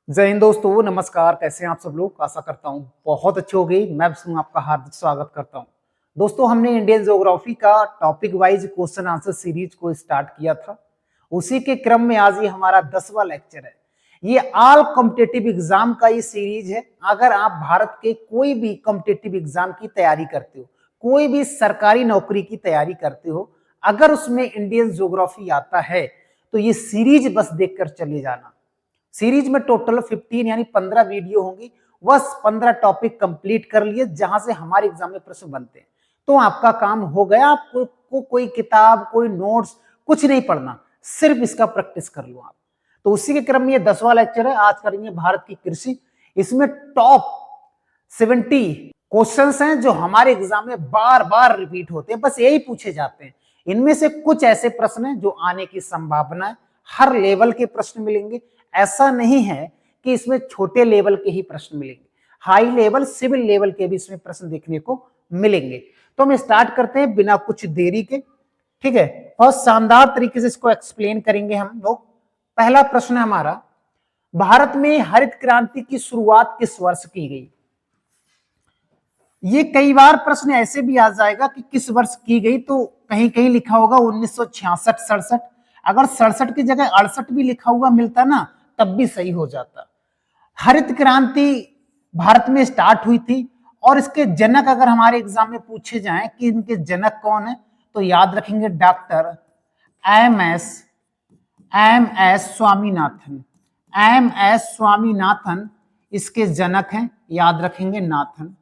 जय हिंद दोस्तों, नमस्कार। कैसे हैं आप सब लोग? आशा करता हूं बहुत अच्छे हो गई। मैं आपका हार्दिक स्वागत करता हूं। दोस्तों, हमने इंडियन ज्योग्राफी का topic wise question answer series को स्टार्ट किया था। उसी के क्रम में आज ये हमारा 10वां लेक्चर है। ये ऑल कॉम्पिटिटिव एग्जाम का ये सीरीज है। अगर आप भारत के कोई भी कॉम्पिटिटिव एग्जाम की तैयारी करते हो, कोई भी सरकारी नौकरी की तैयारी करते हो, अगर उसमें इंडियन ज्योग्राफी आता है तो ये सीरीज बस देखकर चले जाना। सीरीज में टोटल 15 यानी 15 वीडियो होंगी। बस 15 टॉपिक कंप्लीट कर लिए जहां से हमारे एग्जाम में प्रश्न बनते हैं, तो आपका काम हो गया। आपको कोई किताब, कोई नोट्स कुछ नहीं पढ़ना, सिर्फ इसका प्रैक्टिस कर लो आप। तो उसी के क्रम में ये 10वां लेक्चर है। आज करेंगे भारत की कृषि। इसमें टॉप 70 क्वेश्चंस हैं जो हमारे एग्जाम में बार बार रिपीट होते हैं, बस यही पूछे जाते हैं। इनमें से कुछ ऐसे प्रश्न हैं जो आने की संभावना है। हर लेवल के प्रश्न मिलेंगे। ऐसा नहीं है कि इसमें छोटे लेवल के ही प्रश्न मिलेंगे, हाई लेवल, सिविल लेवल के भी इसमें प्रश्न देखने को मिलेंगे। तो हम स्टार्ट करते हैं बिना कुछ देरी के, ठीक है। और शानदार तरीके से इसको एक्सप्लेन करेंगे हम लोग। पहला प्रश्न है हमारा, भारत में हरित क्रांति की शुरुआत किस वर्ष की गई? ये कई बार प्रश्न ऐसे भी आ जाएगा कि किस वर्ष की गई, तो कहीं कहीं लिखा होगा 1966-67। अगर 67 की जगह 68 भी लिखा हुआ मिलता ना, तब भी सही हो जाता। हरित क्रांति भारत में स्टार्ट हुई थी, और इसके जनक अगर हमारे एग्जाम में पूछे जाएं कि इनके जनक कौन है, तो याद रखेंगे doctor M S Swaminathan. M S Swaminathan इसके जनक हैं, याद रखेंगे नाथन।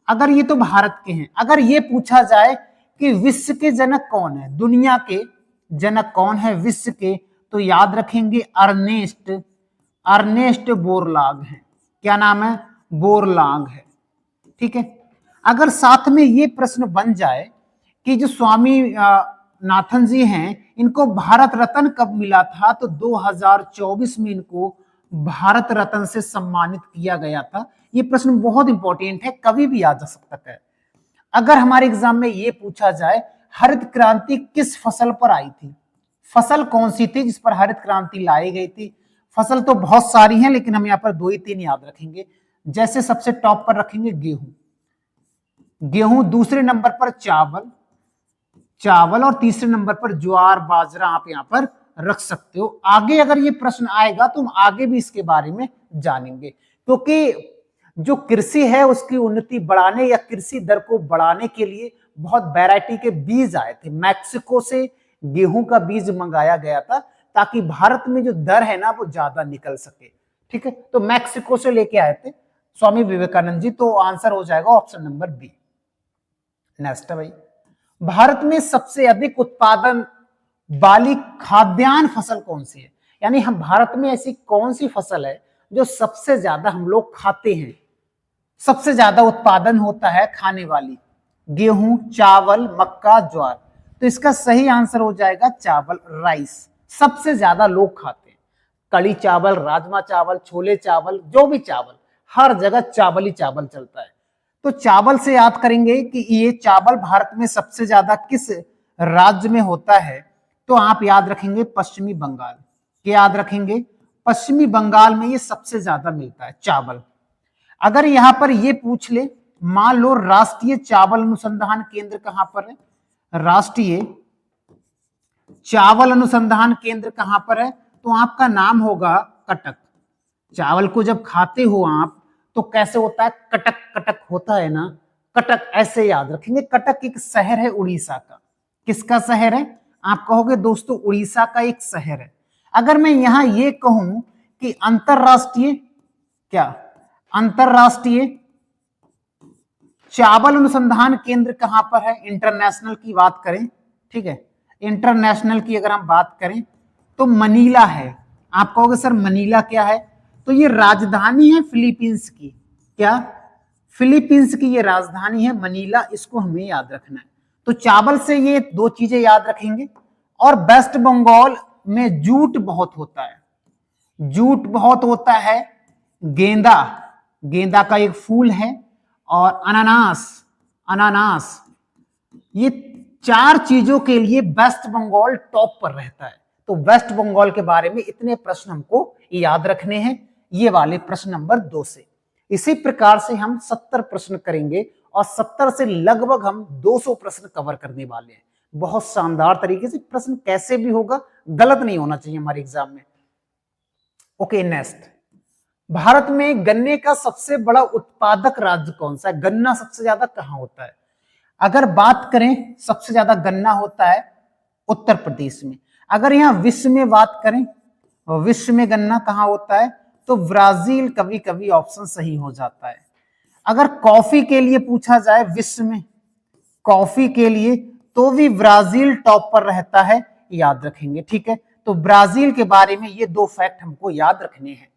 अगर ये तो भारत के हैं, अगर ये पूछा जाए कि विश्व के जनक कौन है, दुनिया के जनक कौन है विश्व के, तो याद रखेंगे अर्नेस्ट बोरलाग है। क्या नाम है? बोरलाग है, ठीक है। अगर साथ में ये प्रश्न बन जाए कि जो स्वामी नाथन जी हैं, इनको भारत रत्न कब मिला था, तो 2024 में इनको भारत रत्न से सम्मानित किया गया था। ये प्रश्न बहुत इंपॉर्टेंट है, कभी भी आ जा सकता है। अगर हमारे एग्जाम में ये पूछा जाए हरित क्रांति किस फसल पर आई थी, फसल कौन सी थी जिस पर हरित क्रांति लाई गई थी? फसल तो बहुत सारी हैं, लेकिन हम यहाँ पर 2 ही 3 याद रखेंगे। जैसे सबसे टॉप पर रखेंगे गेहूं, दूसरे नंबर पर चावल, और तीसरे नंबर पर ज्वार बाजरा आप यहाँ पर रख सकते हो। आगे अगर ये प्रश्न आएगा तो हम आगे भी इसके बारे में जानेंगे, क्योंकि जो कृषि है उसकी उन्नति बढ़ाने या कृषि दर को बढ़ाने के लिए बहुत वैरायटी के बीज आए थे। मैक्सिको से गेहूं का बीज मंगाया गया था, ताकि भारत में जो दर है ना वो ज्यादा निकल सके, ठीक है। तो मैक्सिको से लेके आए थे स्वामी विवेकानंद जी। तो आंसर हो जाएगा ऑप्शन नंबर बी। नेक्स्ट है भाई, भारत में सबसे अधिक उत्पादन वाली खाद्यान्न फसल कौन सी है? यानी हम भारत में ऐसी कौन सी फसल है जो सबसे ज्यादा हम लोग खाते हैं, सबसे ज्यादा उत्पादन होता है खाने वाली? गेहूं, चावल, मक्का, ज्वार। तो इसका सही आंसर हो जाएगा चावल, राइस। सबसे ज्यादा लोग खाते हैं कड़ी चावल, राजमा चावल, छोले चावल, जो भी चावल, हर जगह चावल ही चावल चलता है। तो चावल से याद करेंगे कि ये चावल भारत में सबसे ज्यादा किस राज्य में होता है, तो आप याद रखेंगे पश्चिमी बंगाल। क्या याद रखेंगे? पश्चिमी बंगाल में ये सबसे ज्यादा मिलता है चावल। अगर यहां पर ये पूछ ले, मान लो राष्ट्रीय चावल अनुसंधान केंद्र कहां पर है, राष्ट्रीय चावल अनुसंधान केंद्र कहां पर है, तो आपका नाम होगा कटक। चावल को जब खाते हो आप तो कैसे होता है? कटक कटक होता है ना, कटक ऐसे याद रखेंगे। कटक एक शहर है उड़ीसा का। किसका शहर है? आप कहोगे दोस्तों उड़ीसा का एक शहर है। अगर मैं यहां ये कहूं कि अंतरराष्ट्रीय, क्या अंतरराष्ट्रीय चावल अनुसंधान केंद्र कहां पर है, इंटरनेशनल की बात करें, ठीक है, इंटरनेशनल की अगर हम बात करें तो मनीला है। आप कहोगे सर मनीला क्या है, तो ये राजधानी है फिलीपींस की। क्या? फिलीपींस की ये राजधानी है मनीला, इसको हमें याद रखना है। तो चावल से ये 2 चीजें याद रखेंगे। और वेस्ट बंगाल में जूट बहुत होता है, जूट बहुत होता है। गेंदा का एक फूल है, और अनानास, ये 4 चीजों के लिए वेस्ट बंगाल टॉप पर रहता है। तो वेस्ट बंगाल के बारे में इतने प्रश्न हमको याद रखने हैं। ये वाले प्रश्न नंबर 2 से। इसी प्रकार से हम 70 प्रश्न करेंगे और 70 से लगभग हम 200 प्रश्न कवर करने वाले हैं। बहुत शानदार तरीके से, प्रश्न कैसे भी होगा गलत नहीं होना चाहिए हमारे एग्जाम में। ओके, नेक्स्ट, भारत में गन्ने का सबसे बड़ा उत्पादक राज्य कौन सा है? गन्ना सबसे ज्यादा कहां होता है? अगर बात करें, सबसे ज्यादा गन्ना होता है उत्तर प्रदेश में। अगर यहां विश्व में बात करें, विश्व में गन्ना कहां होता है, तो ब्राजील कभी कभी ऑप्शन सही हो जाता है। अगर कॉफी के लिए पूछा जाए विश्व में, कॉफी के लिए, तो भी ब्राजील टॉप पर रहता है, याद रखेंगे। ठीक है, तो ब्राजील के बारे में ये 2 फैक्ट हमको याद रखने हैं।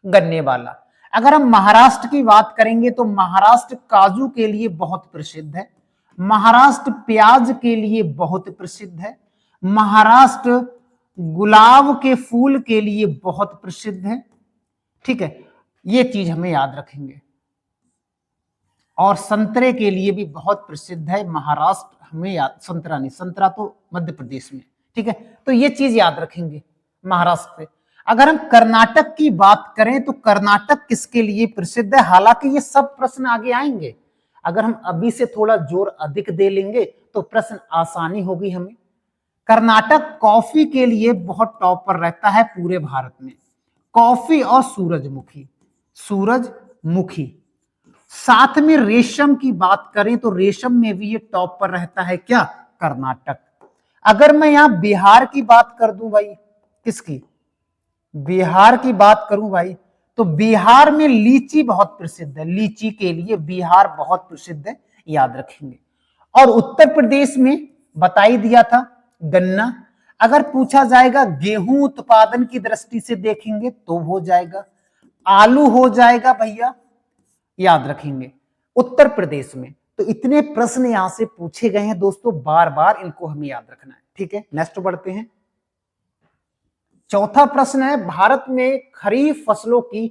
गन्ने वाला। अगर हम महाराष्ट्र की बात करेंगे तो महाराष्ट्र काजू के लिए बहुत प्रसिद्ध है, महाराष्ट्र प्याज के लिए बहुत प्रसिद्ध है, महाराष्ट्र गुलाब के फूल के लिए बहुत प्रसिद्ध है। ठीक है, ये चीज हमें याद रखेंगे। और संतरे के लिए भी बहुत प्रसिद्ध है महाराष्ट्र, हमें याद, संतरा नहीं, संतरा तो मध्य प्रदेश में। ठीक है, तो ये चीज याद रखेंगे महाराष्ट्र से। अगर हम कर्नाटक की बात करें तो कर्नाटक किसके लिए प्रसिद्ध है? हालांकि ये सब प्रश्न आगे आएंगे, अगर हम अभी से थोड़ा जोर अधिक दे लेंगे तो प्रश्न आसानी होगी हमें। कर्नाटक कॉफी के लिए बहुत टॉप पर रहता है पूरे भारत में, कॉफी और सूरजमुखी, सूरजमुखी। साथ में रेशम की बात करें तो रेशम में भी ये टॉप पर रहता है, क्या? कर्नाटक। अगर मैं यहां बिहार की बात कर दूं भाई, किसकी? बिहार की बात करूं भाई, तो बिहार में लीची बहुत प्रसिद्ध है, लीची के लिए बिहार बहुत प्रसिद्ध है, याद रखेंगे। और उत्तर प्रदेश में बता ही दिया था, गन्ना। अगर पूछा जाएगा गेहूं उत्पादन की दृष्टि से देखेंगे तो हो जाएगा, आलू हो जाएगा भैया, याद रखेंगे उत्तर प्रदेश में। तो इतने प्रश्न यहां से पूछे गए हैं दोस्तों, बार बार इनको हमें याद रखना है। ठीक है, नेक्स्ट बढ़ते हैं। चौथा प्रश्न है, भारत में खरीफ फसलों की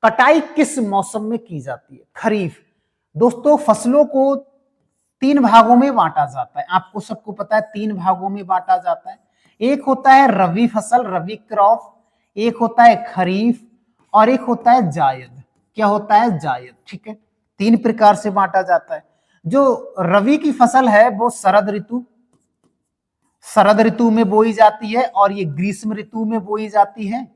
कटाई किस मौसम में की जाती है? खरीफ दोस्तों, फसलों को 3 भागों में बांटा जाता है, आपको सबको पता है 3 भागों में बांटा जाता है। एक होता है रबी फसल, रबी क्रॉप, एक होता है खरीफ और एक होता है जायद। क्या होता है? जायद। ठीक है, 3 प्रकार से बांटा जाता है। जो रबी की फसल है वो शरद ऋतु में बोई जाती है, और ये ग्रीष्म ऋतु में बोई जाती है,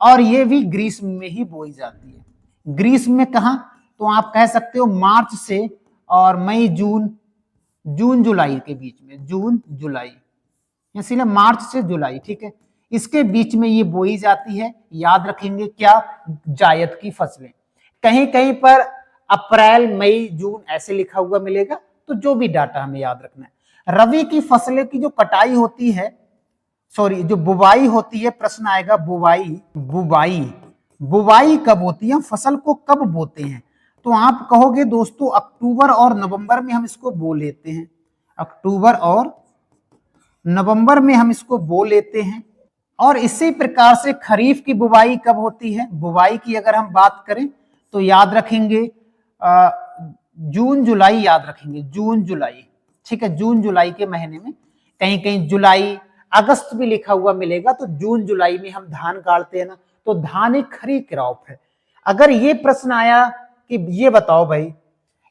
और ये भी ग्रीष्म में ही बोई जाती है। ग्रीष्म में कहा, तो आप कह सकते हो मार्च से और मई जून जुलाई के बीच में, जून जुलाई, इसलिए मार्च से जुलाई। ठीक है, इसके बीच में ये बोई जाती है, याद रखेंगे क्या? जायद की फसलें। कहीं कहीं पर अप्रैल मई जून ऐसे लिखा हुआ मिलेगा, तो जो भी डाटा हमें याद रखना है। रबी की फसलें की जो कटाई होती है, सॉरी जो बुवाई होती है, प्रश्न आएगा बुवाई कब होती है, फसल को कब बोते हैं? तो आप कहोगे दोस्तों अक्टूबर और नवंबर में हम इसको बो लेते हैं, अक्टूबर और नवंबर में हम इसको बो लेते हैं। और इसी प्रकार से खरीफ की बुवाई कब होती है? बुवाई की अगर हम बात करें तो याद रखेंगे जून जुलाई, याद रखेंगे जून जुलाई। ठीक है, जून जुलाई के महीने में, कहीं कहीं जुलाई अगस्त भी लिखा हुआ मिलेगा, तो जून जुलाई में हम धान गाड़ते हैं ना, तो धान एक खरीफ क्रॉप है। अगर ये प्रश्न आया कि ये बताओ भाई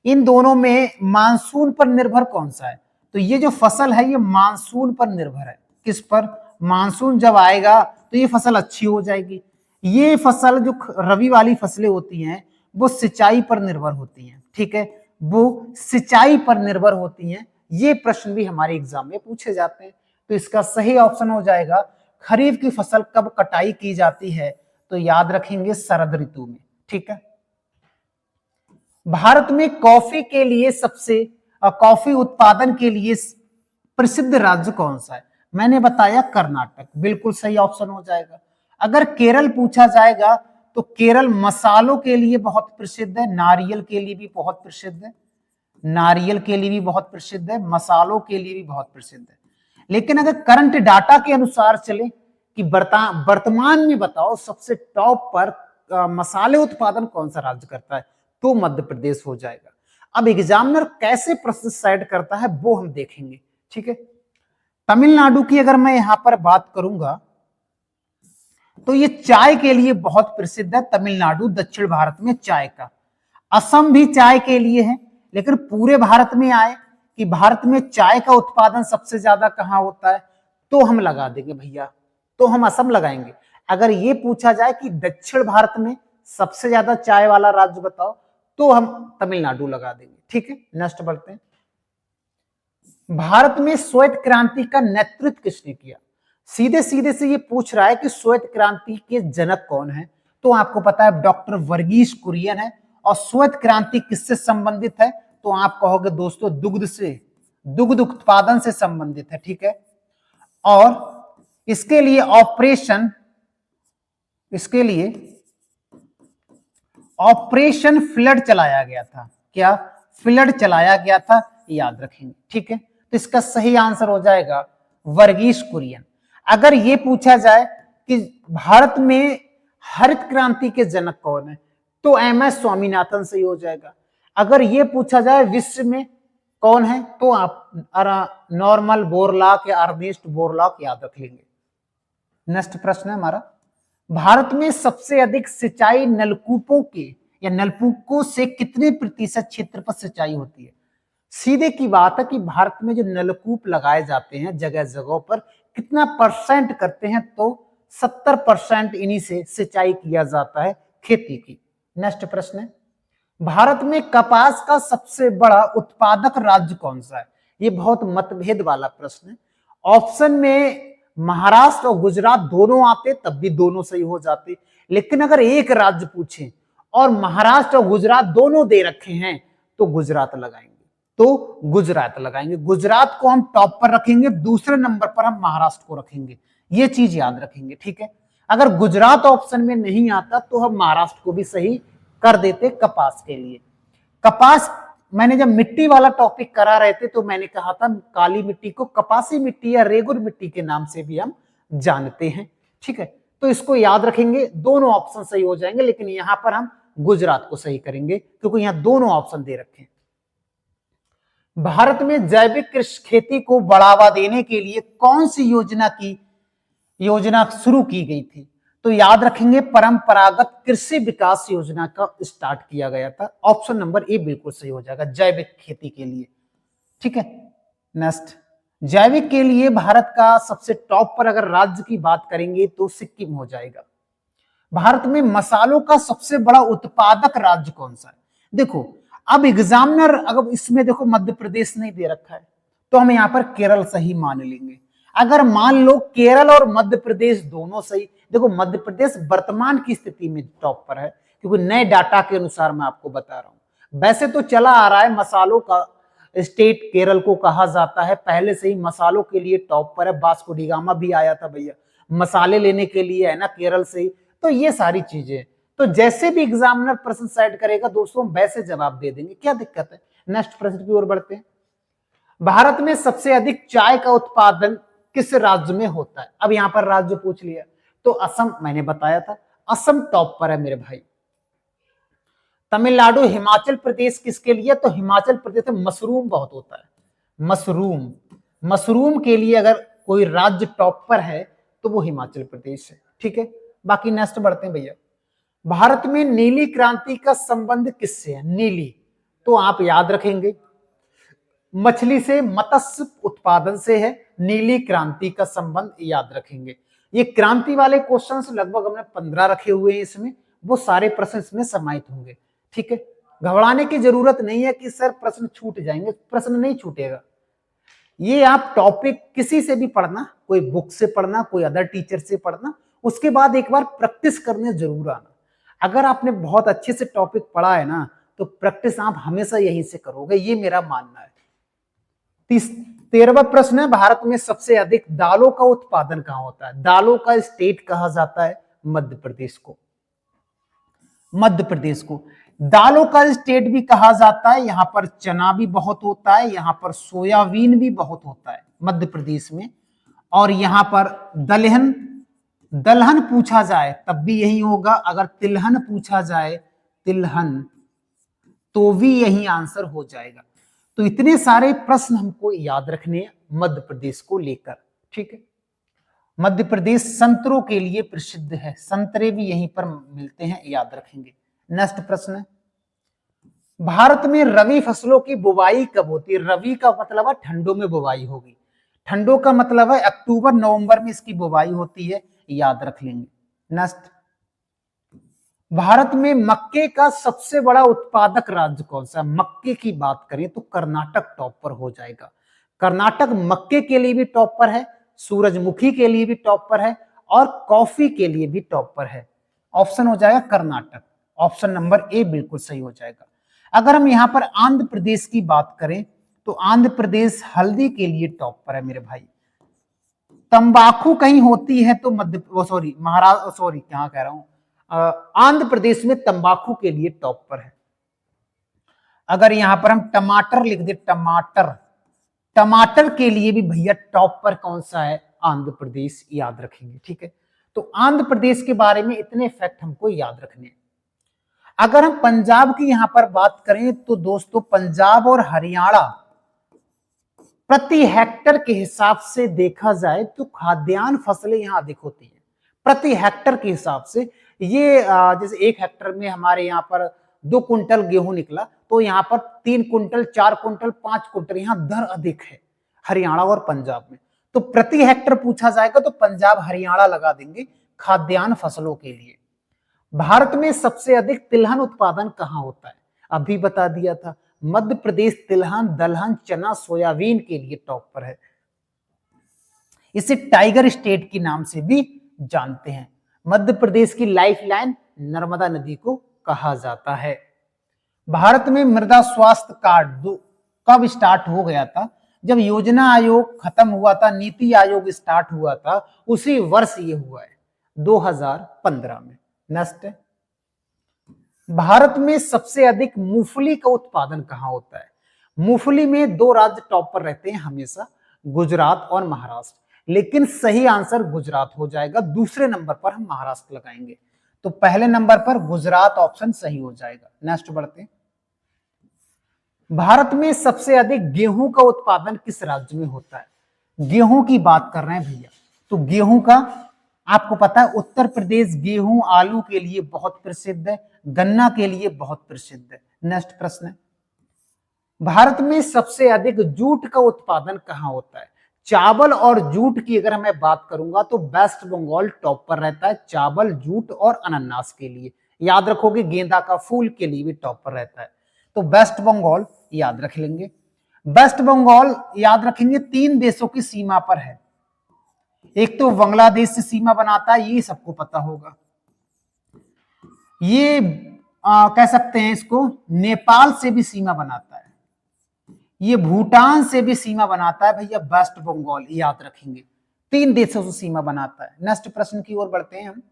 इन दोनों में मानसून पर निर्भर कौन सा है, तो ये जो फसल है ये मानसून पर निर्भर है। किस पर? मानसून जब आएगा तो ये फसल अच्छी हो जाएगी। ये फसल जो रबी वाली फसलें होती हैं वो सिंचाई पर निर्भर होती हैं। ठीक है, वो सिंचाई पर निर्भर होती हैं। ये प्रश्न भी हमारे एग्जाम में पूछे जाते हैं, तो इसका सही ऑप्शन हो जाएगा खरीफ की फसल कब कटाई की जाती है, तो याद रखेंगे शरद ऋतु में। ठीक है, भारत में कॉफी के लिए कॉफी उत्पादन के लिए प्रसिद्ध राज्य कौन सा है? मैंने बताया कर्नाटक, बिल्कुल सही ऑप्शन हो जाएगा। अगर केरल पूछा जाएगा तो केरल मसालों के लिए बहुत प्रसिद्ध है, नारियल के लिए भी बहुत प्रसिद्ध है, नारियल के लिए भी बहुत प्रसिद्ध है, मसालों के लिए भी बहुत प्रसिद्ध है। लेकिन अगर करंट डाटा के अनुसार चले कि वर्तमान में बताओ सबसे टॉप पर मसाले उत्पादन कौन सा राज्य करता है, तो मध्य प्रदेश हो जाएगा। अब एग्जामिनर कैसे प्रश्न सेट करता है वो हम देखेंगे। ठीक है, तमिलनाडु की अगर मैं यहां पर बात करूंगा तो ये चाय के लिए बहुत प्रसिद्ध है, तमिलनाडु दक्षिण भारत में चाय का। असम भी चाय के लिए है, लेकिन पूरे भारत में आए कि भारत में चाय का उत्पादन सबसे ज्यादा कहां होता है, तो हम लगा देंगे भैया, तो हम असम लगाएंगे। अगर ये पूछा जाए कि दक्षिण भारत में सबसे ज्यादा चाय वाला राज्य बताओ, तो हम तमिलनाडु लगा देंगे। ठीक है, नेक्स्ट बढ़ते हैं। भारत में श्वेत क्रांति का नेतृत्व किसने किया? सीधे सीधे से ये पूछ रहा है कि श्वेत क्रांति के जनक कौन है, तो आपको पता है डॉक्टर वर्गीस कुरियन है। और श्वेत क्रांति किससे संबंधित है, तो आप कहोगे दोस्तों दुग्ध से, दुग्ध उत्पादन से संबंधित है। ठीक है, और इसके लिए ऑपरेशन फ्लड चलाया गया था। क्या फ्लड चलाया गया था, याद रखेंगे। ठीक है, तो इसका सही आंसर हो जाएगा वर्गीस कुरियन। अगर ये पूछा जाए कि भारत में हरित क्रांति के जनक कौन है, तो एमएस स्वामीनाथन सही हो जाएगा। अगर ये पूछा जाए विश्व में कौन है, तो आप नॉर्मल बोरलॉग या अर्नेस्ट बोरलॉग याद रख लेंगे। नेक्स्ट प्रश्न है हमारा, भारत में सबसे अधिक सिंचाई नलकूपों के या नलकूपों से कितने प्रतिशत क्षेत्र पर सिंचाई होती है? सीधे की बात है कि भारत में जो नलकूप लगाए जाते हैं जगह जगह पर कितना परसेंट करते हैं, तो 70% इन्हीं से सिंचाई किया जाता है खेती की। नेक्स्ट प्रश्न है, भारत में कपास का सबसे बड़ा उत्पादक राज्य कौन सा है? ये बहुत मतभेद वाला प्रश्न है। ऑप्शन में महाराष्ट्र और गुजरात दोनों आते तब भी दोनों सही हो जाते, लेकिन अगर एक राज्य पूछे और महाराष्ट्र और गुजरात दोनों दे रखे हैं, तो गुजरात लगाएंगे, तो गुजरात लगाएंगे। गुजरात को हम टॉप पर रखेंगे, दूसरे नंबर पर हम महाराष्ट्र को रखेंगे, ये चीज याद रखेंगे। ठीक है, अगर गुजरात ऑप्शन में नहीं आता तो हम महाराष्ट्र को भी सही कर देते कपास के लिए। कपास मैंने जब मिट्टी वाला टॉपिक करा रहे थे तो मैंने कहा था काली मिट्टी को कपासी मिट्टी या रेगुर मिट्टी के नाम से भी हम जानते हैं। ठीक है, तो इसको याद रखेंगे, दोनों ऑप्शन सही हो जाएंगे, लेकिन यहां पर हम गुजरात को सही करेंगे क्योंकि यहां दोनों ऑप्शन दे रखे हैं। भारत में जैविक कृषि खेती को बढ़ावा देने के लिए कौन सी योजना शुरू की गई थी? तो याद रखेंगे परंपरागत कृषि विकास योजना का स्टार्ट किया गया था। ऑप्शन नंबर ए बिल्कुल सही हो जाएगा, जैविक खेती के लिए। ठीक है, नेक्स्ट, जैविक के लिए भारत का सबसे टॉप पर अगर राज्य की बात करेंगे तो सिक्किम हो जाएगा। भारत में मसालों का सबसे बड़ा उत्पादक राज्य कौन सा है? देखो अब एग्जामिनर अगर इसमें देखो मध्य प्रदेश नहीं दे रखा है, तो हम यहाँ पर केरल सही मान लेंगे। अगर मान लो केरल और मध्य प्रदेश दोनों सही, देखो मध्य प्रदेश वर्तमान की स्थिति में टॉप पर है क्योंकि नए डाटा के अनुसार मैं आपको बता रहा हूं। वैसे तो चला आ रहा है मसालों का स्टेट केरल को कहा जाता है, पहले से ही मसालों के लिए टॉप पर है। वास्को डी गामा भी आया था भैया मसाले लेने के लिए, है ना, केरल से ही। तो ये सारी चीजें, तो जैसे भी एग्जामिनर प्रश्न सेट करेगा दोस्तों वैसे जवाब दे देंगे, क्या दिक्कत है। नेक्स्ट प्रश्न की ओर बढ़ते हैं। भारत में सबसे अधिक चाय का उत्पादन किस राज्य में होता है? अब यहां पर राज्य पूछ लिया, तो असम, मैंने बताया था असम टॉप पर है मेरे भाई। तमिलनाडु, हिमाचल प्रदेश किसके लिए? तो हिमाचल प्रदेश में मशरूम बहुत होता है, मशरूम के लिए अगर कोई राज्य टॉप पर है तो वो हिमाचल प्रदेश है। ठीक है, बाकी नेक्स्ट बढ़ते हैं भैया। भारत में नीली क्रांति का संबंध किससे है? नीली, तो आप याद रखेंगे मछली से, मत्स्य उत्पादन से है। नीली क्रांति का संबंध याद रखेंगे। ये क्रांति वाले क्वेश्चंस लगभग हमने 15 रखे हुए हैं इसमें, वो सारे प्रश्न इसमें समाहित होंगे। ठीक है, घबराने की जरूरत नहीं है कि सर प्रश्न छूट जाएंगे, प्रश्न नहीं छूटेगा। ये आप टॉपिक किसी से भी पढ़ना, कोई बुक से पढ़ना, कोई अदर टीचर से पढ़ना, उसके बाद एक बार प्रैक्टिस करने जरूर आना। अगर आपने बहुत अच्छे से टॉपिक पढ़ा है ना, तो प्रैक्टिस आप हमेशा यहीं से करोगे, ये मेरा मानना है। 13वां प्रश्न है, भारत में सबसे अधिक दालों का उत्पादन कहां होता है? दालों का स्टेट कहा जाता है मध्य प्रदेश को। मध्य प्रदेश को दालों का स्टेट भी कहा जाता है। यहां पर चना भी बहुत होता है, यहां पर सोयाबीन भी बहुत होता है मध्य प्रदेश में। और यहां पर दलहन पूछा जाए तब भी यही होगा, अगर तिलहन पूछा जाए, तिलहन, तो भी यही आंसर हो जाएगा। तो इतने सारे प्रश्न हमको याद रखने हैं मध्य प्रदेश को लेकर। ठीक है, मध्य प्रदेश संतरों के लिए प्रसिद्ध है, संतरे भी यहीं पर मिलते हैं, याद रखेंगे। नेक्स्ट प्रश्न है, भारत में रबी फसलों की बुवाई कब होती है? रबी का मतलब है ठंडों में बुवाई होगी, ठंडों का मतलब है अक्टूबर नवंबर में इसकी बुवाई होती है, याद रख लेंगे। नेक्स्ट, भारत में मक्के का सबसे बड़ा उत्पादक राज्य कौन सा है? मक्के की बात करें तो कर्नाटक टॉप पर हो जाएगा। कर्नाटक मक्के के लिए भी टॉप पर है, सूरजमुखी के लिए भी टॉप पर है और कॉफी के लिए भी टॉप पर है। ऑप्शन हो जाएगा कर्नाटक, ऑप्शन नंबर ए बिल्कुल सही हो जाएगा। अगर हम यहां पर आंध्र प्रदेश की बात करें तो आंध्र प्रदेश हल्दी के लिए टॉप पर है मेरे भाई। तंबाकू कहीं होती है तो महाराष्ट्र, क्या कह रहा हूं, आंध्र प्रदेश में तंबाकू के लिए टॉप पर है। अगर यहां पर हम टमाटर लिख दे, टमाटर, टमाटर के लिए भी भैया टॉप पर कौन सा है? आंध्र प्रदेश, याद रखेंगे। ठीक है, तो आंध्र प्रदेश के बारे में इतने फैक्ट हमको याद रखने हैं। अगर हम पंजाब की यहां पर बात करें तो दोस्तों पंजाब और हरियाणा प्रति हेक्टर के हिसाब से देखा जाए तो खाद्यान्न फसलें यहां अधिक होती है प्रति हेक्टर के हिसाब से। ये जैसे 1 हेक्टर में हमारे यहाँ पर 2 कुंटल गेहूं निकला तो यहाँ पर 3 कुंटल, 4 कुंटल, 5 कुंटल, यहाँ दर अधिक है हरियाणा और पंजाब में। तो प्रति हेक्टर पूछा जाएगा तो पंजाब हरियाणा लगा देंगे खाद्यान्न फसलों के लिए। भारत में सबसे अधिक तिलहन उत्पादन कहाँ होता है? अभी बता दिया था, मध्य प्रदेश तिलहन, दलहन, चना, सोयाबीन के लिए टॉप पर है। इसे टाइगर स्टेट के नाम से भी जानते हैं। मध्य प्रदेश की लाइफलाइन नर्मदा नदी को कहा जाता है। भारत में मृदा स्वास्थ्य कार्ड कब स्टार्ट हो गया था? जब योजना आयोग खत्म हुआ था, नीति आयोग स्टार्ट हुआ था, उसी वर्ष ये हुआ है, 2015 में। नेक्स्ट, भारत में सबसे अधिक मूंगफली का उत्पादन कहां होता है? मूंगफली में 2 राज्य टॉप पर रहते हैं हमेशा, गुजरात और महाराष्ट्र, लेकिन सही आंसर गुजरात हो जाएगा। दूसरे नंबर पर हम महाराष्ट्र लगाएंगे, तो पहले नंबर पर गुजरात ऑप्शन सही हो जाएगा। नेक्स्ट बढ़ते हैं, भारत में सबसे अधिक गेहूं का उत्पादन किस राज्य में होता है? गेहूं की बात कर रहे हैं भैया, तो गेहूं का आपको पता है उत्तर प्रदेश गेहूं आलू के लिए बहुत प्रसिद्ध है, गन्ना के लिए बहुत प्रसिद्ध है। नेक्स्ट प्रश्न है, भारत में सबसे अधिक जूट का उत्पादन कहां होता है? चावल और जूट की अगर मैं बात करूंगा तो वेस्ट बंगाल टॉप पर रहता है, चावल, जूट और अनानास के लिए। याद रखोगे गेंदा का फूल के लिए भी टॉप पर रहता है, तो वेस्ट बंगाल याद रख लेंगे। वेस्ट बंगाल याद रखेंगे 3 देशों की सीमा पर है, एक तो बांग्लादेश से सीमा बनाता है, ये सबको पता होगा। ये कह सकते हैं इसको नेपाल से भी सीमा बनाता है, ये भूटान से भी सीमा बनाता है भैया वेस्ट बंगाल, याद रखेंगे 3 देशों से सीमा बनाता है। नेक्स्ट प्रश्न की ओर बढ़ते हैं हम,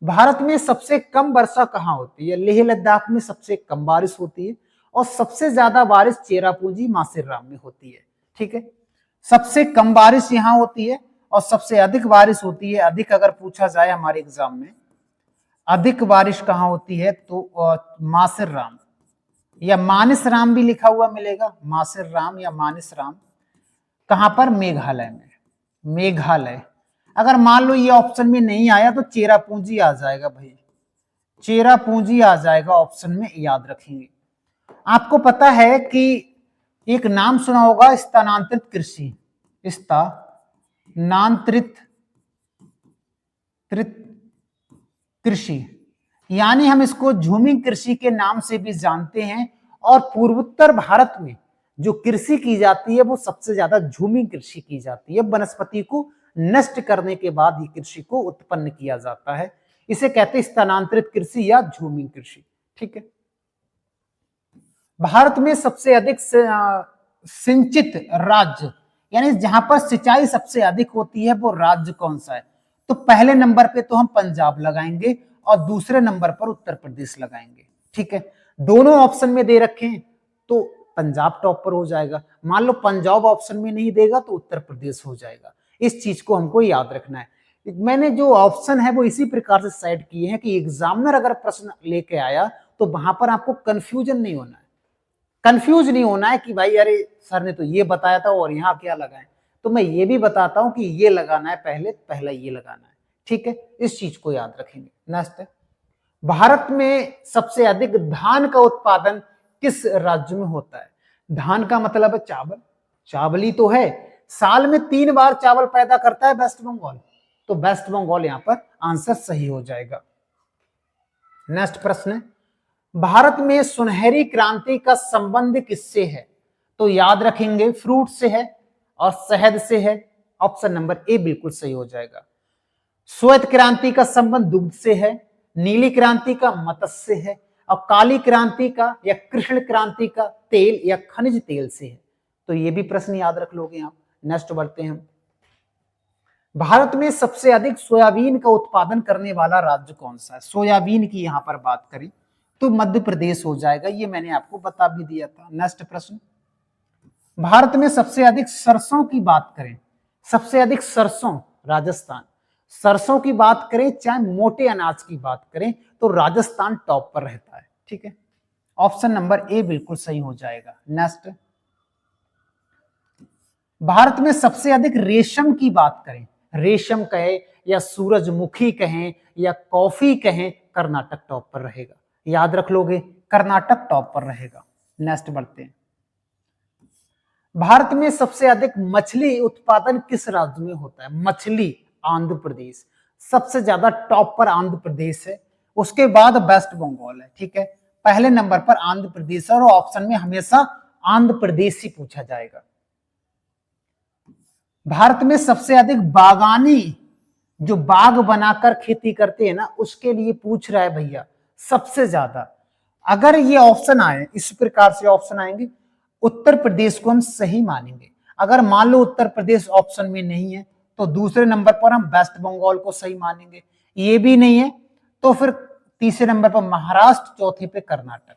भारत में सबसे कम वर्षा कहां होती है? लेह लद्दाख में सबसे कम बारिश होती है और सबसे ज्यादा बारिश चेरापूंजी मासेराम में होती है। ठीक है, सबसे कम बारिश यहां होती है और सबसे अधिक बारिश होती है। अधिक अगर पूछा जाए हमारे एग्जाम में अधिक बारिश कहां होती है तो मासेराम या मानसराम भी लिखा हुआ मिलेगा, मासेराम या मानसराम। कहां पर? मेघालय में, मेघालय। अगर मान लो ये ऑप्शन में नहीं आया तो चेरापूंजी आ जाएगा भाई, चेरापूंजी आ जाएगा ऑप्शन में, याद रखेंगे। आपको पता है कि एक नाम सुना होगा स्थानांतरित कृषि, स्थानांतरित कृषि, यानी हम इसको झूमिंग कृषि के नाम से भी जानते हैं। और पूर्वोत्तर भारत में जो कृषि की जाती है वो सबसे ज्यादा झूमिंग कृषि की जाती है, वनस्पति को नष्ट करने के बाद ये कृषि को उत्पन्न किया जाता है, इसे कहते हैं स्थानांतरित कृषि या झूमिंग कृषि। ठीक है, भारत में सबसे अधिक सिंचित राज्य यानी जहां पर सिंचाई सबसे अधिक होती है वो राज्य कौन सा है? तो पहले नंबर पे तो हम पंजाब लगाएंगे और दूसरे नंबर पर उत्तर प्रदेश लगाएंगे। ठीक है, दोनों ऑप्शन में दे रखे हैं तो पंजाब टॉप पर हो जाएगा। मान लो पंजाब ऑप्शन में नहीं देगा तो उत्तर प्रदेश हो जाएगा। इस चीज को हमको याद रखना है। मैंने जो ऑप्शन है वो इसी प्रकार से सेट किए हैं कि एग्जामिनर अगर प्रश्न लेके आया तो वहां पर आपको कंफ्यूजन नहीं होना है, कंफ्यूज नहीं होना है कि भाई अरे सर ने तो ये बताया था और यहाँ क्या लगाए। तो मैं ये भी बताता हूं कि ये लगाना है पहले, पहला ये लगाना है, ठीक है, इस चीज को याद रखेंगे। नेक्स्ट है, भारत में सबसे अधिक धान का उत्पादन किस राज्य में होता है? धान का मतलब है चावल, चावल ही तो है, साल में 3 बार चावल पैदा करता है वेस्ट बंगाल, तो वेस्ट बंगाल यहां पर आंसर सही हो जाएगा। नेक्स्ट प्रश्न है, भारत में सुनहरी क्रांति का संबंध किससे है? तो याद रखेंगे फ्रूट से है और शहद से है, ऑप्शन नंबर ए बिल्कुल सही हो जाएगा। श्वेत क्रांति का संबंध दुग्ध से है, नीली क्रांति का मत्स्य से है, और काली क्रांति का या कृष्ण क्रांति का तेल या खनिज तेल से है। तो ये भी प्रश्न याद रख लोगे आप। नेक्स्ट बढ़ते हैं, भारत में सबसे अधिक सोयाबीन का उत्पादन करने वाला राज्य कौन सा है? सोयाबीन की यहां पर बात करें तो मध्य प्रदेश हो जाएगा, ये मैंने आपको बता भी दिया था। नेक्स्ट प्रश्न, भारत में सबसे अधिक सरसों की बात करें, सबसे अधिक सरसों राजस्थान, सरसों की बात करें चाहे मोटे अनाज की बात करें तो राजस्थान टॉप पर रहता है, ठीक है, ऑप्शन नंबर ए बिल्कुल सही हो जाएगा। नेक्स्ट, भारत में सबसे अधिक रेशम की बात करें, रेशम कहे या सूरजमुखी कहें या कॉफी कहें, कर्नाटक टॉप पर रहेगा, याद रख लोगे कर्नाटक टॉप पर रहेगा। नेक्स्ट बढ़ते हैं, भारत में सबसे अधिक मछली उत्पादन किस राज्य में होता है? मछली आंध्र प्रदेश, सबसे ज्यादा टॉप पर आंध्र प्रदेश है, उसके बाद वेस्ट बंगाल है, ठीक है, पहले नंबर पर आंध्र प्रदेश और ऑप्शन में हमेशा आंध्र प्रदेश ही पूछा जाएगा। भारत में सबसे अधिक बागानी, जो बाग बनाकर खेती करते हैं ना, उसके लिए पूछ रहा है भैया सबसे ज्यादा। अगर ये ऑप्शन आए, इस प्रकार से ऑप्शन आएंगे, उत्तर प्रदेश को हम सही मानेंगे। अगर मान लो उत्तर प्रदेश ऑप्शन में नहीं है तो दूसरे नंबर पर हम वेस्ट बंगाल को सही मानेंगे, ये भी नहीं है तो फिर तीसरे नंबर पर महाराष्ट्र, चौथे पे कर्नाटक।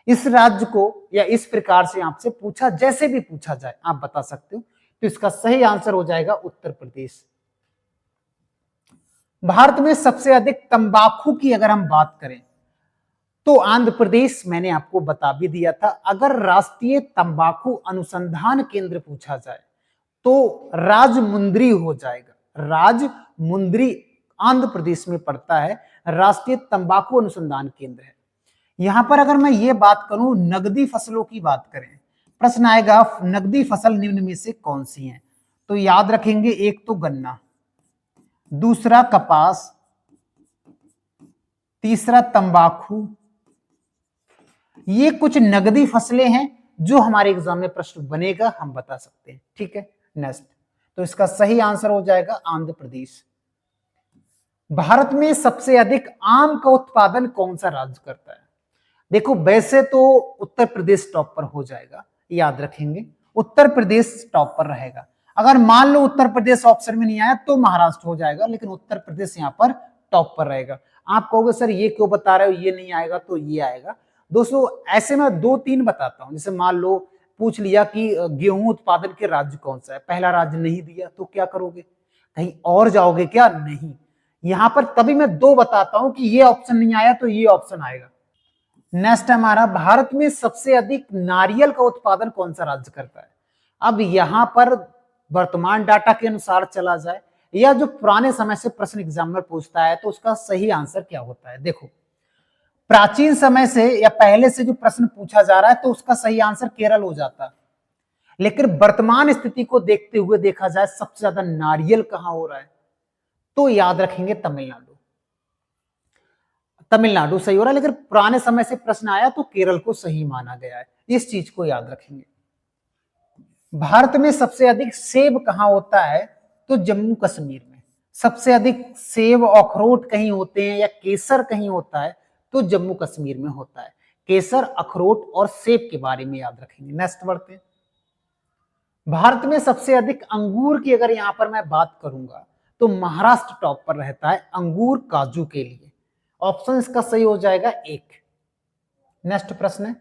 इस राज्य को या इस प्रकार से आपसे पूछा, जैसे भी पूछा जाए आप बता सकते हो, तो इसका सही आंसर हो जाएगा उत्तर प्रदेश। भारत में सबसे अधिक तंबाकू की अगर हम बात करें तो आंध्र प्रदेश, मैंने आपको बता भी दिया था। अगर राष्ट्रीय तंबाकू अनुसंधान केंद्र पूछा जाए तो राजमुंद्री हो जाएगा, राजमुंद्री आंध्र प्रदेश में पड़ता है, राष्ट्रीय तंबाकू अनुसंधान केंद्र है। यहां पर अगर मैं ये बात करूं, नगदी फसलों की बात करें, प्रश्न आएगा नगदी फसल निम्न में से कौन सी है? तो याद रखेंगे, एक तो गन्ना, दूसरा कपास, तीसरा तंबाकू, ये कुछ नगदी फसलें हैं जो हमारे एग्जाम में प्रश्न बनेगा, हम बता सकते हैं, ठीक है। नेक्स्ट, तो इसका सही आंसर हो जाएगा आंध्र प्रदेश। भारत में सबसे अधिक आम का उत्पादन कौन सा राज्य करता है? देखो वैसे तो उत्तर प्रदेश टॉप पर हो जाएगा, याद रखेंगे उत्तर प्रदेश टॉप पर रहेगा। अगर मान लो उत्तर प्रदेश ऑप्शन में नहीं आया तो महाराष्ट्र हो जाएगा, लेकिन उत्तर प्रदेश यहाँ पर टॉप पर रहेगा। आप कहोगे सर ये क्यों बता रहे हो, ये नहीं आएगा तो ये आएगा। दोस्तों ऐसे में 2-3 बताता हूं, जैसे मान लो पूछ लिया कि गेहूं उत्पादन के राज्य कौन सा है, पहला राज्य नहीं दिया तो क्या करोगे, कहीं और जाओगे क्या? नहीं, यहां पर तभी मैं 2 बताता हूं कि ये ऑप्शन नहीं आया तो ये ऑप्शन आएगा। नेक्स्ट हमारा, भारत में सबसे अधिक नारियल का उत्पादन कौन सा राज्य करता है? अब यहां पर वर्तमान डाटा के अनुसार चला जाए या जो पुराने समय से प्रश्न एग्जामिनर पूछता है तो उसका सही आंसर क्या होता है? देखो प्राचीन समय से या पहले से जो प्रश्न पूछा जा रहा है तो उसका सही आंसर केरल हो जाता, लेकिन वर्तमान स्थिति को देखते हुए देखा जाए सबसे ज्यादा नारियल कहां हो रहा है तो याद रखेंगे तमिलनाडु, तमिलनाडु सही हो रहा है, लेकिन पुराने समय से प्रश्न आया तो केरल को सही माना गया है, इस चीज को याद रखेंगे। भारत में सबसे अधिक सेब कहां होता है? तो जम्मू कश्मीर में। सबसे अधिक सेब अखरोट कहीं होते हैं या केसर कहीं होता है तो जम्मू कश्मीर में होता है। केसर, अखरोट और सेब के बारे में याद रखेंगे। नेक्स्ट बढ़ते हैं, भारत में सबसे अधिक अंगूर की अगर यहां पर मैं बात करूंगा तो महाराष्ट्र टॉप पर रहता है अंगूर काजू के लिए, ऑप्शन इसका सही हो जाएगा 1। नेक्स्ट प्रश्न है,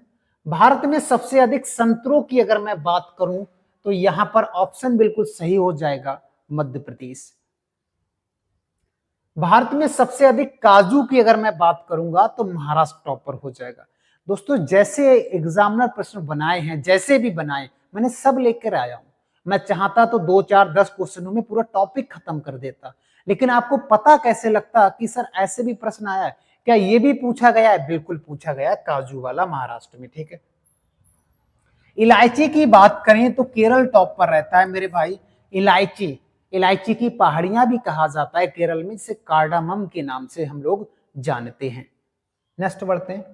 भारत में सबसे अधिक संतरों की अगर मैं बात करूं तो यहां पर ऑप्शन बिल्कुल सही हो जाएगा मध्य प्रदेश। भारत में सबसे अधिक काजू की अगर मैं बात करूंगा तो महाराष्ट्र टॉप पर हो जाएगा। दोस्तों जैसे एग्जामिनर प्रश्न बनाए हैं, जैसे भी बनाए मैंने सब लेकर आया हूं, मैं चाहता तो 2 4 10 क्वेश्चनों में पूरा टॉपिक खत्म कर देता, लेकिन आपको पता कैसे लगता कि सर ऐसे भी प्रश्न आया है? क्या ये भी पूछा गया है? बिल्कुल पूछा गया है, काजू वाला महाराष्ट्र में। ठीक है, इलायची की बात करें तो केरल टॉप पर रहता है मेरे भाई। इलायची, इलायची की पहाड़ियां भी कहा जाता है केरल में, जिसे कार्डामम के नाम से हम लोग जानते हैं। नेक्स्ट बढ़ते हैं।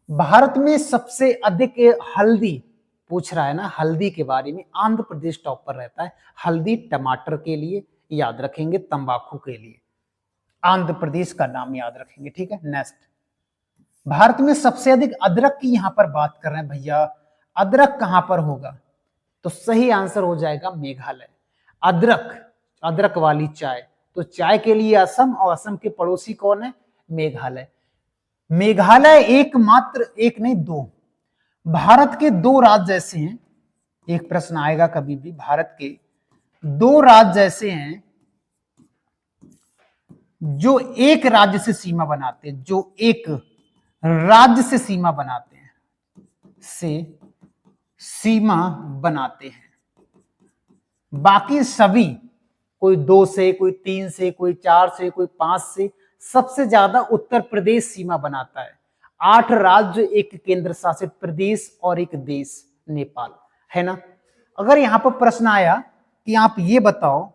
भारत में सबसे अधिक हल्दी पूछ रहा है ना, हल्दी के बारे में आंध्र प्रदेश टॉप पर रहता है। हल्दी टमाटर के लिए याद रखेंगे, तंबाकू के लिए आंध्र प्रदेश का नाम याद रखेंगे। ठीक है, नेक्स्ट। भारत में सबसे अधिक अदरक की यहां पर बात कर रहे हैं भैया, अदरक कहां पर होगा? तो सही आंसर हो जाएगा मेघालय। अदरक, अदरक वाली चाय, तो चाय के लिए असम, और असम के पड़ोसी कौन है? मेघालय। मेघालय एकमात्र, एक नहीं दो, भारत के 2 राज्य ऐसे हैं, एक प्रश्न आएगा कभी भी, भारत के 2 राज्य ऐसे हैं जो एक राज्य से सीमा बनाते हैं, जो एक राज्य से सीमा बनाते हैं, से सीमा बनाते हैं। बाकी सभी, कोई 2 से, कोई 3 से, कोई 4 से, कोई 5 से, सबसे ज्यादा उत्तर प्रदेश सीमा बनाता है। 8 राज्य, एक केंद्र शासित प्रदेश और एक देश नेपाल, है ना। अगर यहां पर प्रश्न आया कि आप ये बताओ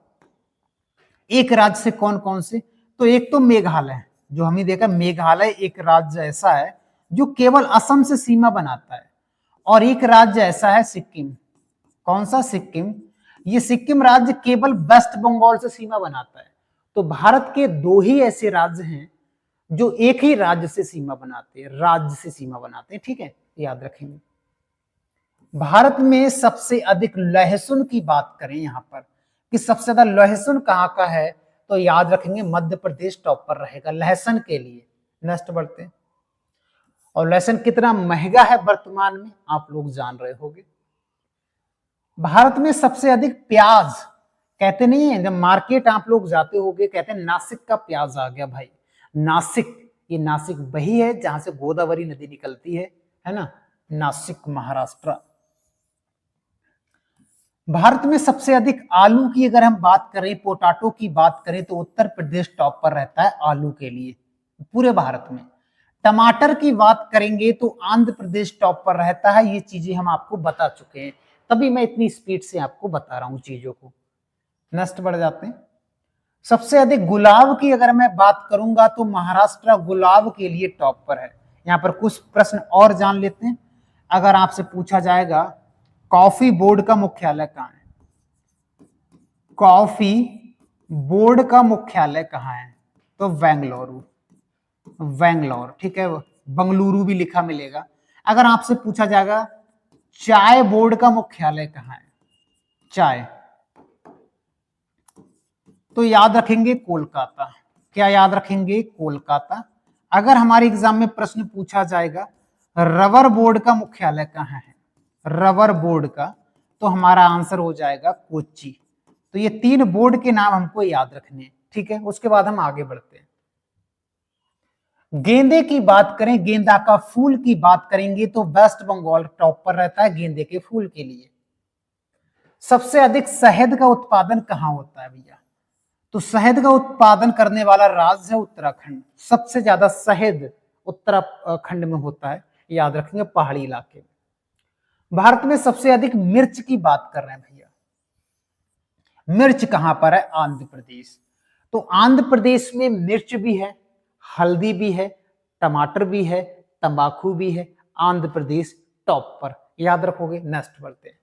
एक राज्य से कौन कौन से, तो एक तो मेघालय, जो हमने देखा मेघालय एक राज्य ऐसा है जो केवल असम से सीमा बनाता है, और एक राज्य ऐसा है सिक्किम। कौन सा? सिक्किम। ये सिक्किम राज्य केवल वेस्ट बंगाल से सीमा बनाता है। तो भारत के 2 ही ऐसे राज्य हैं जो एक ही राज्य से सीमा बनाते हैं, राज्य से सीमा बनाते हैं। ठीक है, याद रखेंगे। भारत में सबसे अधिक लहसुन की बात करें यहां पर कि सबसे ज्यादा लहसुन कहां का है, तो याद रखेंगे मध्य प्रदेश टॉप पर रहेगा लहसुन के लिए। नेक्स्ट बढ़ते हैं। और लहसुन कितना महंगा है वर्तमान में, आप लोग जान रहे होंगे। भारत में सबसे अधिक प्याज, कहते नहीं है जब मार्केट आप लोग जाते होंगे, कहते हैं नासिक का प्याज आ गया भाई। नासिक, ये नासिक वही है जहां से गोदावरी नदी निकलती है ना, नासिक महाराष्ट्र। भारत में सबसे अधिक आलू की अगर हम बात करें, पोटैटो की बात करें, तो उत्तर प्रदेश टॉप पर रहता है आलू के लिए पूरे भारत में। टमाटर की बात करेंगे तो आंध्र प्रदेश टॉप पर रहता है। ये चीजें हम आपको बता चुके हैं, तभी मैं इतनी स्पीड से आपको बता रहा हूं चीजों को। नेक्स्ट बढ़ जाते हैं। सबसे अधिक गुलाब की अगर मैं बात करूंगा तो महाराष्ट्र गुलाब के लिए टॉप पर है। यहां पर कुछ प्रश्न और जान लेते हैं। अगर आपसे पूछा जाएगा कॉफी बोर्ड का मुख्यालय कहां है, कॉफी बोर्ड का मुख्यालय कहां है, तो बेंगलुरु, बेंगलोर। ठीक है, बंगलुरु भी लिखा मिलेगा। अगर आपसे पूछा जाएगा चाय बोर्ड का मुख्यालय कहां है, चाय, तो याद रखेंगे कोलकाता। क्या याद रखेंगे? कोलकाता। अगर हमारे एग्जाम में प्रश्न पूछा जाएगा रबर बोर्ड का मुख्यालय कहां है, रबर बोर्ड का, तो हमारा आंसर हो जाएगा कोच्चि। तो ये 3 बोर्ड के नाम हमको याद रखने हैं। ठीक है, उसके बाद हम आगे बढ़ते हैं। गेंदे की बात करें, गेंदा का फूल की बात करेंगे तो वेस्ट बंगाल टॉप पर रहता है गेंदे के फूल के लिए। सबसे अधिक शहद का उत्पादन कहां होता है भैया, तो शहद का उत्पादन करने वाला राज्य है उत्तराखंड। सबसे ज्यादा शहद उत्तराखंड में होता है, याद रखेंगे, पहाड़ी इलाके में। भारत में सबसे अधिक मिर्च की बात कर रहे हैं भैया, मिर्च कहां पर है? आंध्र प्रदेश। तो आंध्र प्रदेश में मिर्च भी है, हल्दी भी है, टमाटर भी है, तंबाकू भी है। आंध्र प्रदेश टॉप पर, याद रखोगे। नेक्स्ट बढ़ते हैं।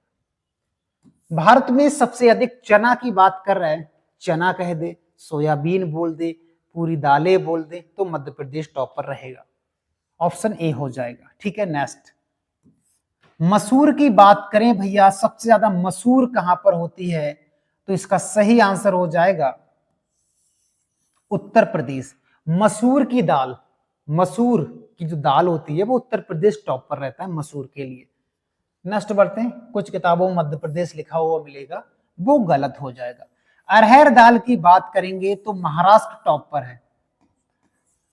भारत में सबसे अधिक चना की बात कर रहे हैं, चना कह दे, सोयाबीन बोल दे, पूरी दालें बोल दे, तो मध्य प्रदेश टॉप पर रहेगा। ऑप्शन ए हो जाएगा। ठीक है, नेक्स्ट। मसूर की बात करें भैया, सबसे ज्यादा मसूर कहां पर होती है, तो इसका सही आंसर हो जाएगा उत्तर प्रदेश। मसूर की दाल, मसूर की जो दाल होती है वो उत्तर प्रदेश टॉप पर रहता है मसूर के लिए। नेक्स्ट बढ़ते हैं। कुछ किताबों में मध्य प्रदेश लिखा हुआ मिलेगा, वो गलत हो जाएगा। अरहर दाल की बात करेंगे तो महाराष्ट्र टॉप पर है,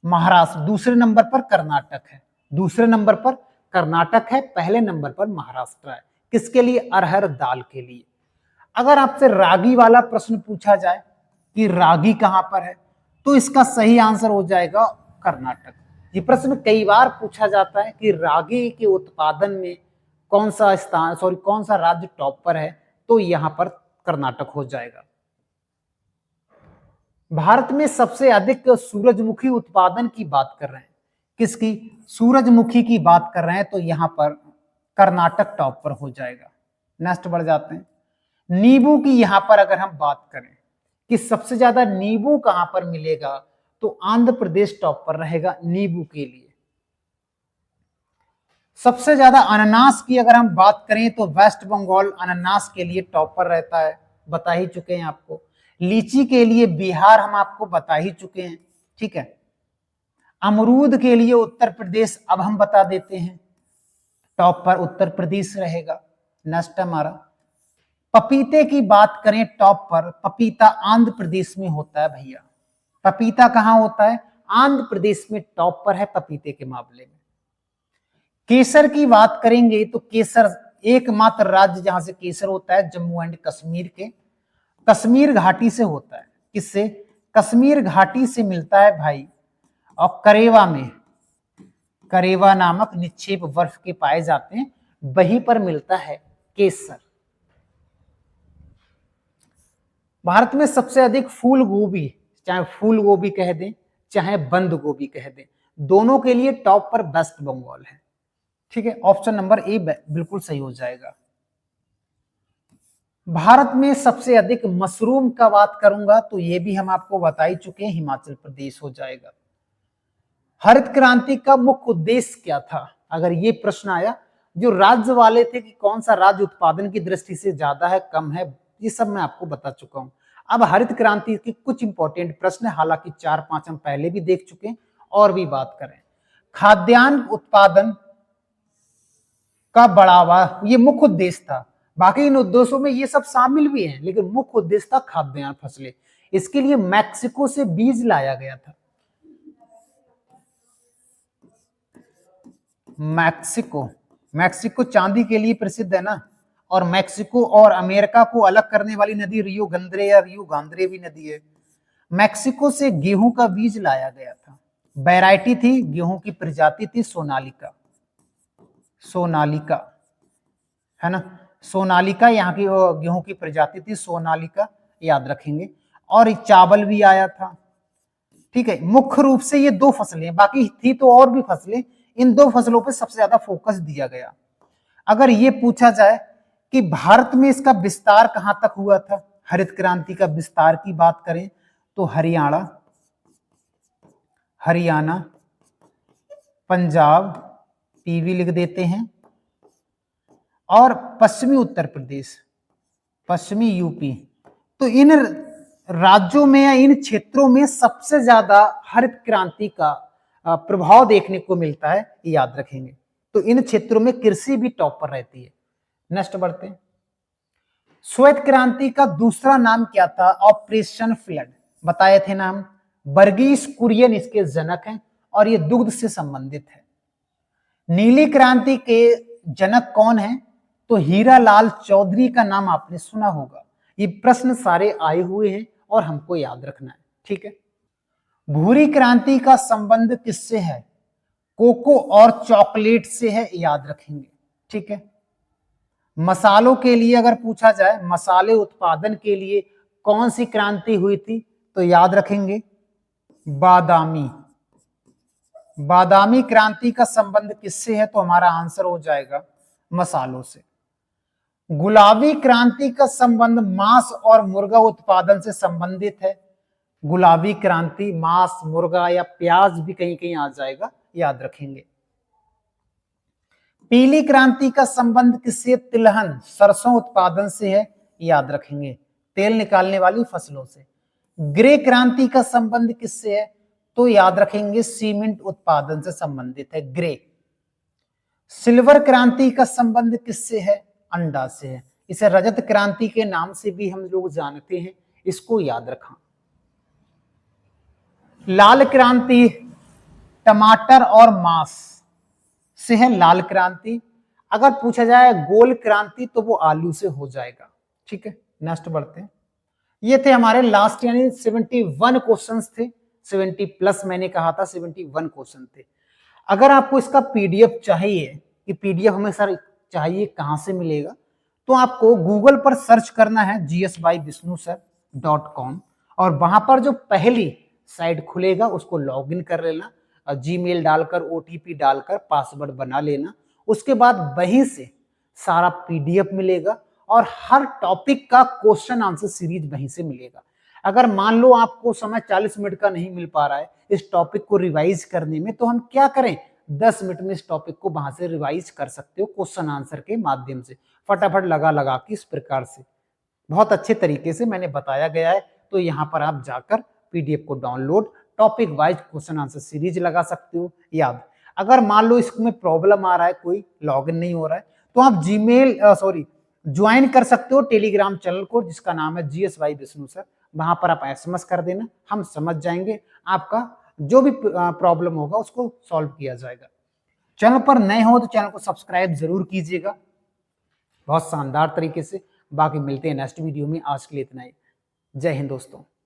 महाराष्ट्र। दूसरे नंबर पर कर्नाटक है, दूसरे नंबर पर कर्नाटक है, पहले नंबर पर महाराष्ट्र है। किसके लिए? अरहर दाल के लिए। अगर आपसे रागी वाला प्रश्न पूछा जाए कि रागी कहां पर है, तो इसका सही आंसर हो जाएगा कर्नाटक। ये प्रश्न कई बार पूछा जाता है कि रागी के उत्पादन में कौन सा स्थान कौन सा राज्य टॉप पर है, तो यहां पर कर्नाटक हो जाएगा। भारत में सबसे अधिक सूरजमुखी उत्पादन की बात कर रहे हैं, किसकी? सूरजमुखी की बात कर रहे हैं, तो यहां पर कर्नाटक टॉप पर हो जाएगा। नेक्स्ट बढ़ जाते हैं। नींबू की यहां पर अगर हम बात करें कि सबसे ज्यादा नींबू कहां पर मिलेगा, तो आंध्र प्रदेश टॉप पर रहेगा नींबू के लिए। सबसे ज्यादा अनानास की अगर हम बात करें तो वेस्ट बंगाल अनानास के लिए टॉप पर रहता है, बता ही चुके हैं आपको। लीची के लिए बिहार हम आपको बता ही चुके हैं, ठीक है। अमरूद के लिए उत्तर प्रदेश अब हम बता देते हैं, टॉप पर उत्तर प्रदेश रहेगा। नेक्स्ट हमारा पपीते की बात करें, टॉप पर पपीता आंध्र प्रदेश में होता है भैया। पपीता कहां होता है? आंध्र प्रदेश में टॉप पर है पपीते के मामले में। केसर की बात करेंगे तो केसर एकमात्र राज्य जहां से केसर होता है जम्मू एंड कश्मीर के कश्मीर घाटी से होता है। किससे? कश्मीर घाटी से मिलता है भाई। और करेवा में, करेवा नामक निक्षेप बर्फ के पाए जाते हैं, वहीं पर मिलता है केसर। भारत में सबसे अधिक फूल गोभी, चाहे फूल गोभी कह दें चाहे बंद गोभी कह दें, दोनों के लिए टॉप पर वेस्ट बंगाल है, ठीक है। ऑप्शन नंबर ए बिल्कुल सही हो जाएगा। भारत में सबसे अधिक मशरूम का बात करूंगा तो ये भी हम आपको बता ही चुके हैं, हिमाचल प्रदेश हो जाएगा। हरित क्रांति का मुख्य उद्देश्य क्या था? अगर ये प्रश्न आया, जो राज्य वाले थे कि कौन सा राज्य उत्पादन की दृष्टि से ज्यादा है कम है, ये सब मैं आपको बता चुका हूं। अब हरित क्रांति के कुछ इंपॉर्टेंट प्रश्न, हालांकि 4-5 हम पहले भी देख चुके हैं और भी बात करें। खाद्यान्न उत्पादन का बढ़ावा, ये मुख्य उद्देश्य था। बाकी इन उद्देश्यों में ये सब शामिल भी हैं, लेकिन मुख्य उद्देश्य था खाद्यान्न फसलें। इसके लिए मैक्सिको से बीज लाया गया था। मैक्सिको चांदी के लिए प्रसिद्ध है ना, और मैक्सिको और अमेरिका को अलग करने वाली नदी रियो ग्रांडे या रियो ग्रांडे भी नदी है। मैक्सिको से गेहूं का बीज लाया गया था। वैरायटी थी, गेहूं की प्रजाति थी सोनालिका, सोनालिका है ना, सोनालिका यहाँ की गेहूं की प्रजाति थी सोनालिका, याद रखेंगे। और चावल भी आया था, ठीक है। मुख्य रूप से ये दो फसलें, बाकी थी तो और भी फसलें, इन दो फसलों पर सबसे ज्यादा फोकस दिया गया। अगर ये पूछा जाए कि भारत में इसका विस्तार कहां तक हुआ था, हरित क्रांति का विस्तार की बात करें तो हरियाणा, पंजाब, पीवी लिख देते हैं, और पश्चिमी उत्तर प्रदेश, पश्चिमी यूपी। तो इन राज्यों में या इन क्षेत्रों में सबसे ज्यादा हरित क्रांति का प्रभाव देखने को मिलता है, याद रखेंगे। तो इन क्षेत्रों में कृषि भी टॉप पर रहती है। नेक्स्ट बढ़ते हैं। श्वेत क्रांति का दूसरा नाम क्या था? ऑपरेशन फ्लड, बताए थे नाम। वर्गीस कुरियन इसके जनक हैं और ये दुग्ध से संबंधित है। नीली क्रांति के जनक कौन है? तो हीरालाल चौधरी का नाम आपने सुना होगा। ये प्रश्न सारे आए हुए हैं और हमको याद रखना है, ठीक है। भूरी क्रांति का संबंध किससे है? कोको और चॉकलेट से है, याद रखेंगे, ठीक है। मसालों के लिए अगर पूछा जाए, मसाले उत्पादन के लिए कौन सी क्रांति हुई थी, तो याद रखेंगे बादामी क्रांति का संबंध किससे है? तो हमारा आंसर हो जाएगा मसालों से। गुलाबी क्रांति का संबंध मांस और मुर्गा उत्पादन से संबंधित है। गुलाबी क्रांति मांस, मुर्गा या प्याज भी कहीं कहीं आ जाएगा, याद रखेंगे। पीली क्रांति का संबंध किससे? तिलहन, सरसों उत्पादन से है, याद रखेंगे, तेल निकालने वाली फसलों से। ग्रे क्रांति का संबंध किससे है? तो याद रखेंगे सीमेंट उत्पादन से संबंधित है, ग्रे। सिल्वर क्रांति का संबंध किससे है? अंडा से है। इसे रजत क्रांति के नाम से भी हम लोग जानते हैं, इसको याद रखा। लाल क्रांति टमाटर और मांस से है, लाल क्रांति। अगर पूछा जाए गोल क्रांति तो वो आलू से हो जाएगा, ठीक है। नेक्स्ट बढ़ते हैं। ये थे हमारे लास्ट यानी 71 क्वेश्चंस थे, 70 प्लस मैंने कहा था, 71 क्वेश्चन थे। अगर आपको इसका पीडीएफ चाहिए कि पीडीएफ हमें सर चाहिए कहां से मिलेगा, तो आपको गूगल पर सर्च करना है gsbyvisnusir.com और वहां पर जो पहली साइट खुलेगा उसको लॉगिन कर लेना, जीमेल डालकर ओटीपी डालकर पासवर्ड बना लेना। उसके बाद वहीं से सारा पीडीएफ मिलेगा और हर टॉपिक का क्वेश्चन आंसर सीरीज वहीं से मिलेगा। अगर मान लो आपको समय 40 मिनट का नहीं मिल पा रहा है इस टॉपिक को रिवाइज करने में, तो हम क्या करें, 10 मिनट में इस टॉपिक को वहां से रिवाइज कर सकते हो क्वेश्चन आंसर के माध्यम से, फटाफट लगा लगा के। इस प्रकार से बहुत अच्छे तरीके से मैंने बताया गया है, तो यहाँ पर आप जाकर पीडीएफ को download topic wise question answer series लगा सकते हो याद। अगर मान लो इसमें प्रॉब्लम आ रहा है, कोई लॉगिन नहीं हो रहा है, तो आप ज्वाइन कर सकते हो टेलीग्राम चैनल को जिसका नाम है GSY विष्णु सर। वहां पर आप SMS कर देना, हम समझ जाएंगे, आपका जो भी प्रॉब्लम होगा उसको सॉल्व किया जाएगा। चैनल पर नए हो तो चैनल को सब्सक्राइब जरूर कीजिएगा बहुत शानदार तरीके से। बाकी मिलते हैं नेक्स्ट वीडियो में, आज के लिए इतना ही। जय हिंद दोस्तों।